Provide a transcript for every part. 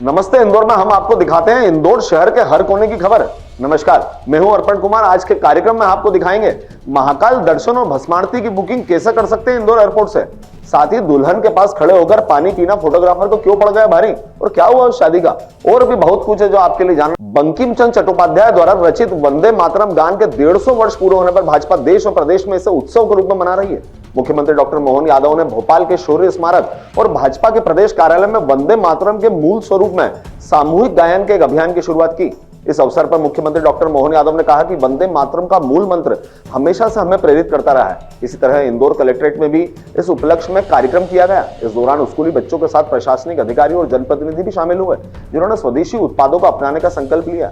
नमस्ते इंदौर में हम आपको दिखाते हैं इंदौर शहर के हर कोने की खबर। नमस्कार, मैं हूं अर्पण कुमार। आज के कार्यक्रम में आपको दिखाएंगे महाकाल दर्शन और भस्मारती की बुकिंग कैसे कर सकते हैं इंदौर एयरपोर्ट से। साथ ही दुल्हन के पास खड़े होकर पानी पीना फोटोग्राफर को क्यों पड़ गया भारी और क्या हुआ उस शादी का, और भी बहुत कुछ है जो आपके लिए जानना। बंकिम चंद्र चट्टोपाध्याय द्वारा रचित वंदे मातरम गान के 150 वर्ष पूरे होने पर भाजपा देश और प्रदेश में इसे उत्सव के रूप में मना रही है। मुख्यमंत्री डॉक्टर मोहन यादव ने भोपाल के शौर्य स्मारक और भाजपा के प्रदेश कार्यालय में वंदे मातरम के मूल स्वरूप में सामूहिक गायन के एक अभियान की शुरुआत की। इस अवसर पर मुख्यमंत्री डॉक्टर मोहन यादव ने कहा कि वंदे मातरम का मूल मंत्र हमेशा से हमें प्रेरित करता रहा है। इसी तरह इंदौर कलेक्ट्रेट में भी इस उपलक्ष्य में कार्यक्रम किया गया। इस दौरान स्कूली बच्चों के साथ प्रशासनिक अधिकारी और जनप्रतिनिधि भी शामिल हुए, जिन्होंने स्वदेशी उत्पादों को अपनाने का संकल्प लिया।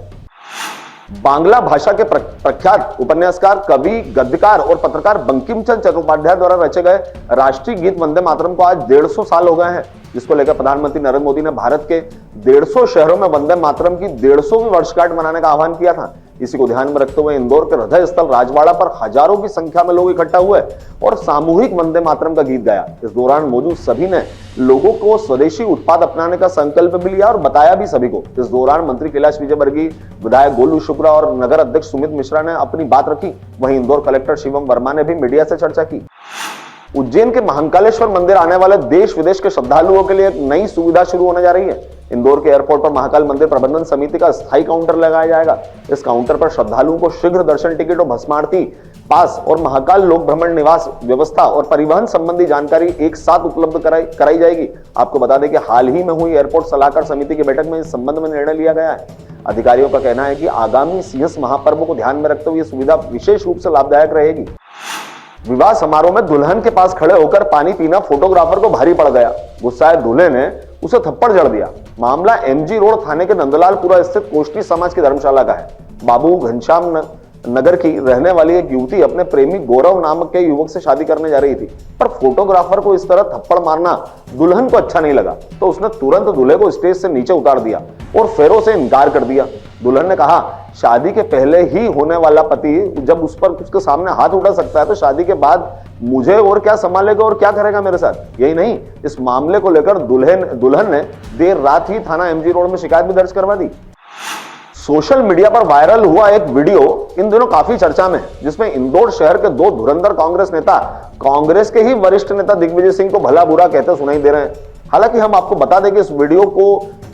बांग्ला भाषा के प्रख्यात उपन्यासकार, कवि, गद्यकार और पत्रकार बंकिम चंद्र चट्टोपाध्याय द्वारा रचे गए राष्ट्रीय गीत वंदे मातरम को आज 150 साल हो गए हैं, जिसको लेकर प्रधानमंत्री नरेंद्र मोदी ने भारत के 150 शहरों में वंदे मातरम की 150वीं वर्षगांठ मनाने का आह्वान किया था। इसी को ध्यान में रखते हुए इंदौर के हृदय स्थल राजवाड़ा पर हजारों की संख्या में लोग इकट्ठा हुए और सामूहिक वंदे मातरम का गीत गाया। इस दौरान मौजूद सभी ने लोगों को स्वदेशी उत्पाद अपनाने का संकल्प भी लिया और बताया भी सभी को। इस दौरान मंत्री कैलाश विजयवर्गीय, विधायक गोलू शुक्ला और नगर अध्यक्ष सुमित मिश्रा ने अपनी बात रखी। वहीं इंदौर कलेक्टर शिवम वर्मा ने भी मीडिया से चर्चा की। उज्जैन के महाकालेश्वर मंदिर आने वाले देश विदेश के श्रद्धालुओं के लिए एक नई सुविधा शुरू होने जा रही है। इंदौर के एयरपोर्ट पर महाकाल मंदिर प्रबंधन समिति का स्थायी काउंटर लगाया जाएगा। इस काउंटर पर श्रद्धालुओं को शीघ्र दर्शन टिकट और भस्मारती पास और महाकाल लोक भ्रमण निवास व्यवस्था और परिवहन संबंधी जानकारी एक साथ उपलब्ध कराई जाएगी। आपको बता दें कि हाल ही में हुई एयरपोर्ट सलाहकार समिति की बैठक में इस संबंध में निर्णय लिया गया है। अधिकारियों का कहना है कि आगामी सीएस महापर्व को ध्यान में रखते हुए यह सुविधा विशेष रूप से लाभदायक रहेगी। विवाह समारोह में दुल्हन के पास खड़े होकर पानी पीना फोटोग्राफर को भारी पड़ गया। गुस्साए दूल्हे ने उसे थप्पड़ जड़ दिया। मामला एमजी रोड थाने के नंदलालपुरा स्थित कोष्टी समाज की धर्मशाला का है। बाबू घनश्याम नगर की रहने वाली एक युवती अपने प्रेमी गौरव नामक के युवक से शादी करने जा रही थी, पर फोटोग्राफर को इस तरह थप्पड़ मारना दुल्हन को अच्छा नहीं लगा, तो उसने तुरंत दूल्हे को स्टेज से नीचे उतार दिया और फेरों से इनकार कर दिया। दुल्हन ने कहा, शादी के पहले ही होने वाला पति जब उस पर उसके सामने हाथ उठा सकता है तो शादी के बाद मुझे और क्या संभालेगा और क्या करेगा मेरे साथ। यही नहीं, इस मामले को लेकर दुल्हन ने देर रात ही थाना एमजी रोड में शिकायत भी दर्ज करवा दी। सोशल मीडिया पर वायरल हुआ एक वीडियो इन दिनों काफी चर्चा में है, जिसमें इंदौर शहर के दो धुरंधर कांग्रेस नेता कांग्रेस के ही वरिष्ठ नेता दिग्विजय सिंह को भला बुरा कहते सुनाई दे रहे हैं। हालांकि हम आपको बता दें कि इस वीडियो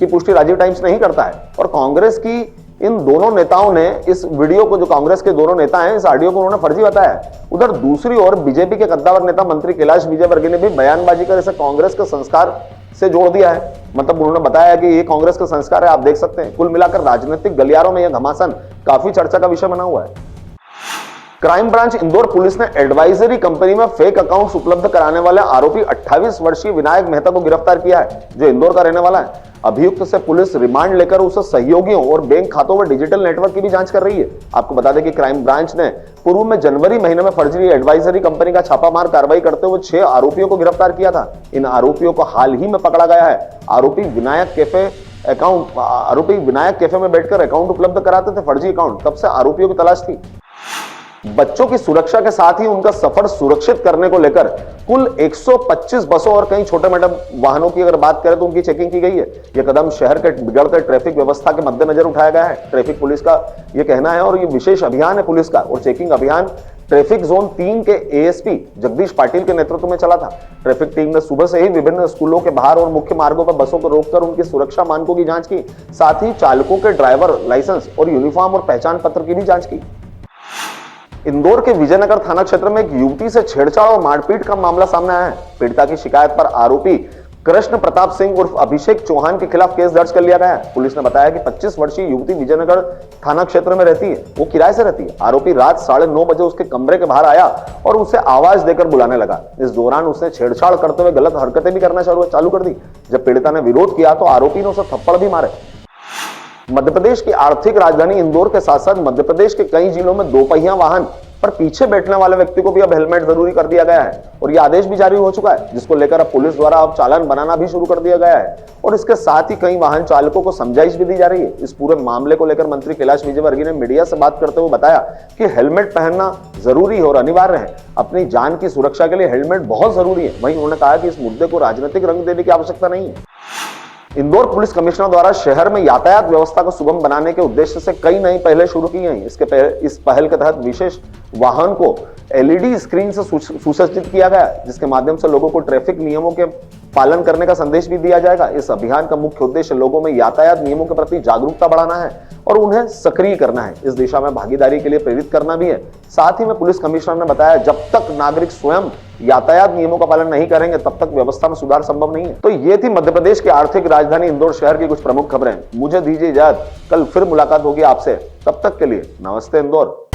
की पुष्टि राजीव टाइम्स नहीं करता है और कांग्रेस की इन दोनों नेताओं ने इस वीडियो को, जो कांग्रेस के दोनों नेता हैं, इस ऑडियो को उन्होंने फर्जी बताया है। उधर दूसरी ओर बीजेपी के कद्दावर नेता मंत्री कैलाश विजयवर्गीय ने भी बयानबाजी कर इसे कांग्रेस के संस्कार से जोड़ दिया है। मतलब उन्होंने बताया कि ये कांग्रेस का संस्कार है। आप देख सकते हैं, कुल मिलाकर राजनीतिक गलियारों में यह घमासान काफी चर्चा का विषय बना हुआ है। क्राइम ब्रांच इंदौर पुलिस ने एडवाइजरी कंपनी में फेक अकाउंट्स उपलब्ध कराने वाले आरोपी 28 वर्षीय विनायक मेहता को गिरफ्तार किया है, जो इंदौर का रहने वाला है। अभियुक्त से पुलिस रिमांड लेकर उसे सहयोगियों और बैंक खातों व डिजिटल नेटवर्क की भी जांच कर रही है। आपको बता दें कि क्राइम ब्रांच ने पूर्व में जनवरी महीने में फर्जी एडवाइजरी कंपनी का छापामार कार्रवाई करते हुए 6 आरोपियों को गिरफ्तार किया था। इन आरोपियों को हाल ही में पकड़ा गया है। आरोपी विनायक कैफे में बैठकर अकाउंट उपलब्ध कराते थे, फर्जी अकाउंट। तब से आरोपियों की तलाश थी। बच्चों की सुरक्षा के साथ ही उनका सफर सुरक्षित करने को लेकर कुल 125 बसों और कई छोटे मोटे वाहनों की अगर बात करें तो उनकी चेकिंग की गई है। यह कदम शहर के बिगड़ते ट्रैफिक व्यवस्था के मद्देनजर उठाया गया है। ट्रैफिक पुलिस का यह कहना है और यह विशेष अभियान है पुलिस का। और चेकिंग अभियान ट्रैफिक जोन 3 के एएसपी जगदीश पाटिल के नेतृत्व में चला था। ट्रैफिक टीम ने सुबह से ही विभिन्न स्कूलों के बाहर और मुख्य मार्गों पर बसों को रोककर उनकी सुरक्षा मानकों की जांच की। साथ ही चालकों के ड्राइवर लाइसेंस और यूनिफॉर्म और पहचान पत्र की भी जांच की। इंदौर के विजयनगर थाना क्षेत्र में एक युवती से छेड़छाड़ और मारपीट का मामला सामने आया है। पीड़िता की शिकायत पर आरोपी कृष्ण प्रताप सिंह उर्फ अभिषेक चौहान के खिलाफ केस दर्ज कर लिया गया है। पुलिस ने बताया कि 25 वर्षीय युवती विजयनगर थाना क्षेत्र में रहती है, वो किराए से रहती है। आरोपी रात 9:30 बजे उसके कमरे के बाहर आया और उसे आवाज देकर बुलाने लगा। इस दौरान उसने छेड़छाड़ करते हुए गलत हरकतें भी करना चालू कर दी। जब पीड़िता ने विरोध किया तो आरोपी ने उसे थप्पड़ भी मारे। मध्य प्रदेश की आर्थिक राजधानी इंदौर के साथ साथ मध्य प्रदेश के कई जिलों में दोपहिया वाहन पर पीछे बैठने वाले व्यक्ति को भी अब हेलमेट जरूरी कर दिया गया है और यह आदेश भी जारी हो चुका है, जिसको लेकर अब पुलिस द्वारा अब चालान बनाना भी शुरू कर दिया गया है और इसके साथ ही कई वाहन चालकों को समझाइश भी दी जा रही है। इस पूरे मामले को लेकर मंत्री कैलाश विजयवर्गीय ने मीडिया से बात करते हुए बताया कि हेलमेट पहनना जरूरी और अनिवार्य है। अपनी जान की सुरक्षा के लिए हेलमेट बहुत जरूरी है। वहीं उन्होंने कहा कि इस मुद्दे को राजनीतिक रंग देने की आवश्यकता नहीं है। इंदौर पुलिस कमिश्नर द्वारा शहर में यातायात व्यवस्था को सुगम बनाने के उद्देश्य से कई नई पहलें शुरू की गई। इस पहल के तहत विशेष वाहन को एलईडी स्क्रीन से सुसज्जित किया गया, जिसके माध्यम से लोगों को ट्रैफिक नियमों के पालन करने का संदेश भी दिया जाएगा। इस अभियान का मुख्य उद्देश्य लोगों में यातायात नियमों के प्रति जागरूकता बढ़ाना है और उन्हें सक्रिय करना है। इस दिशा में भागीदारी के लिए प्रेरित करना भी है। साथ ही में पुलिस कमिश्नर ने बताया, जब तक नागरिक स्वयं यातायात नियमों का पालन नहीं करेंगे तब तक व्यवस्था में सुधार संभव नहीं है। तो ये थी मध्य प्रदेश की आर्थिक राजधानी इंदौर शहर की कुछ प्रमुख खबरें। मुझे दीजिए इजाजत, कल फिर मुलाकात होगी आपसे। तब तक के लिए नमस्ते इंदौर।